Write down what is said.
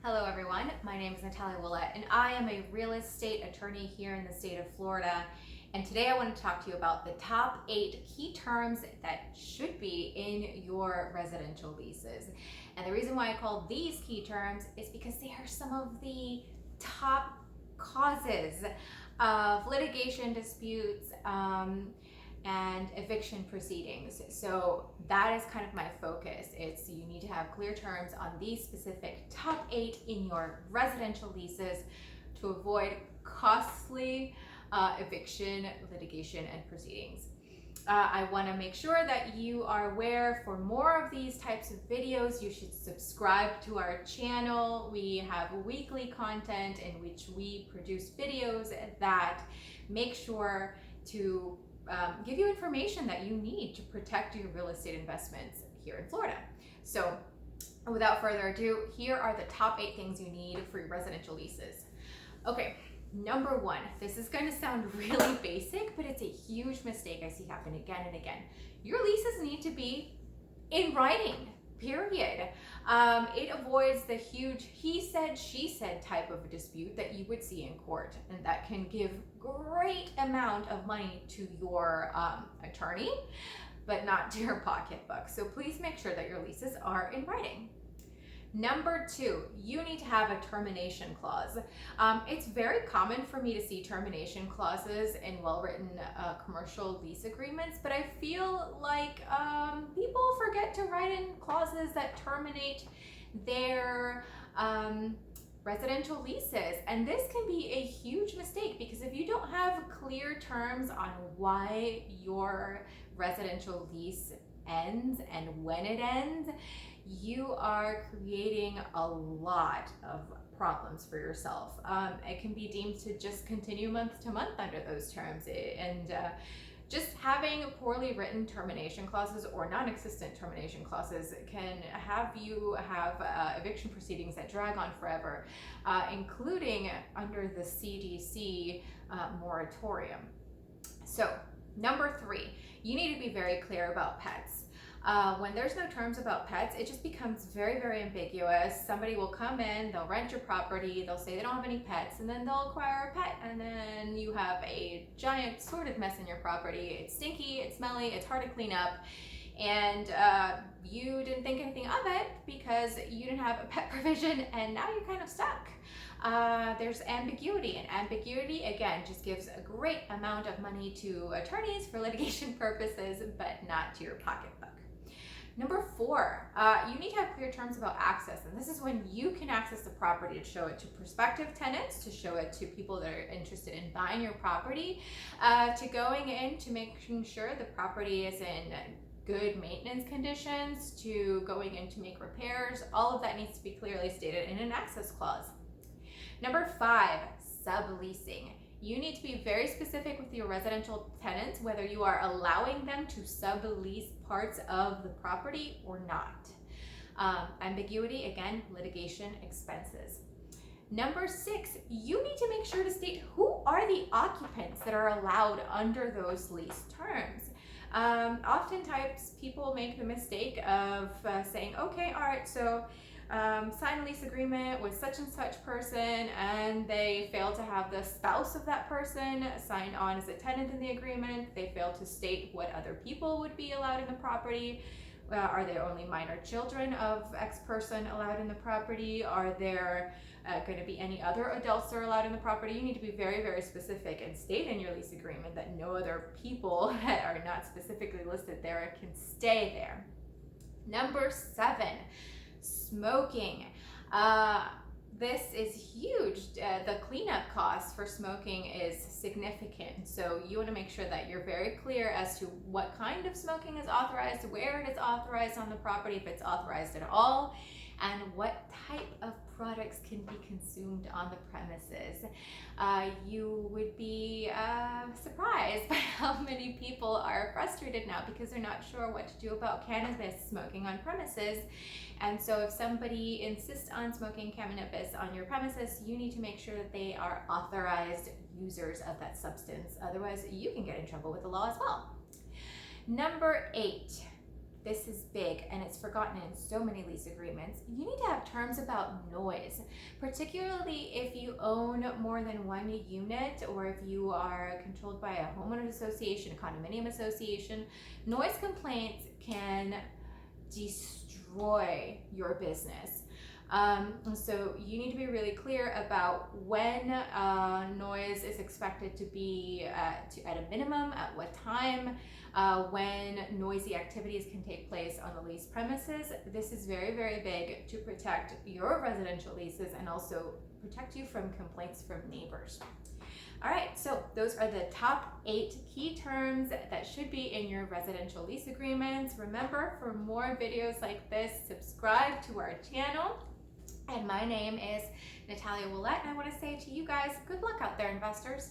Hello everyone, my name is Natalia and I am a real estate attorney here in the state of Florida. And today I want to talk to you about the top 8 key terms that should be in your residential leases. And the reason why I call these key terms is because they are some of the top causes of litigation disputes, and eviction proceedings. So that is kind of my focus. It's you need to have clear terms on these specific top 8 in your residential leases to avoid costly eviction, litigation, and proceedings. I want to make sure that you are aware. For more of these types of videos, you should subscribe to our channel. We have weekly content in which we produce videos that make sure to give you information that you need to protect your real estate investments here in Florida. So without further ado, here are the top 8 things you need for your residential leases. Okay, number 1, this is going to sound really basic, but it's a huge mistake I see happen again and again. Your leases need to be in writing. Period. It avoids the huge he said, she said type of dispute that you would see in court, and that can give great amount of money to your attorney, but not to your pocketbook. So please make sure that your leases are in writing. Number 2, you need to have a termination clause. It's very common for me to see termination clauses in well-written commercial lease agreements, but I feel like people forget to write in clauses that terminate their residential leases. And this can be a huge mistake, because if you don't have clear terms on why your residential lease ends and when it ends, you are creating a lot of problems for yourself. It can be deemed to just continue month to month under those terms, and just having poorly written termination clauses or non-existent termination clauses can have you have eviction proceedings that drag on forever, including under the CDC moratorium. So number 3, you need to be very clear about pets. When there's no terms about pets, it just becomes very, very ambiguous. Somebody will come in, they'll rent your property, they'll say they don't have any pets, and then they'll acquire a pet, and then you have a giant sordid mess in your property. It's stinky, it's smelly, it's hard to clean up, and you didn't think anything of it because you didn't have a pet provision, and now you're kind of stuck. There's ambiguity, and ambiguity again just gives a great amount of money to attorneys for litigation purposes, but not to your pocketbook. Number 4, you need to have clear terms about access, and this is when you can access the property to show it to prospective tenants, to show it to people that are interested in buying your property, to going in to making sure the property is in good maintenance conditions, to going in to make repairs. All of that needs to be clearly stated in an access clause. Number 5, subleasing. You need to be very specific with your residential tenants whether you are allowing them to sublease parts of the property or not. Ambiguity, again, litigation expenses. Number 6, you need to make sure to state who are the occupants that are allowed under those lease terms. Oftentimes people make the mistake of saying, okay, all right, so sign a lease agreement with such and such person, and they fail to have the spouse of that person sign on as a tenant in the agreement. They fail to state what other people would be allowed in the property. Are there only minor children of X person allowed in the property? Are there going to be any other adults that are allowed in the property? You need to be very, very specific and state in your lease agreement that no other people that are not specifically listed there can stay there. Number 7, smoking. This is huge. The cleanup cost for smoking is significant. So you want to make sure that you're very clear as to what kind of smoking is authorized, where it is authorized on the property, if it's authorized at all, and what type of products can be consumed on the premises. You would be surprised by how many people are frustrated now because they're not sure what to do about cannabis smoking on premises. And so if somebody insists on smoking cannabis on your premises, you need to make sure that they are authorized users of that substance. Otherwise, you can get in trouble with the law as well. Number 8, this is big and it's forgotten in so many lease agreements, you need to have terms about noise, particularly if you own more than one unit or if you are controlled by a homeowners association, a condominium association. Noise complaints can destroy your business. So you need to be really clear about when noise is expected to be at a minimum, at what time, when noisy activities can take place on the lease premises. This is very, very big to protect your residential leases and also protect you from complaints from neighbors. All right, so those are the top 8 key terms that should be in your residential lease agreements. Remember, for more videos like this, subscribe to our channel. And my name is Natalia Willette, and I want to say to you guys, good luck out there, investors.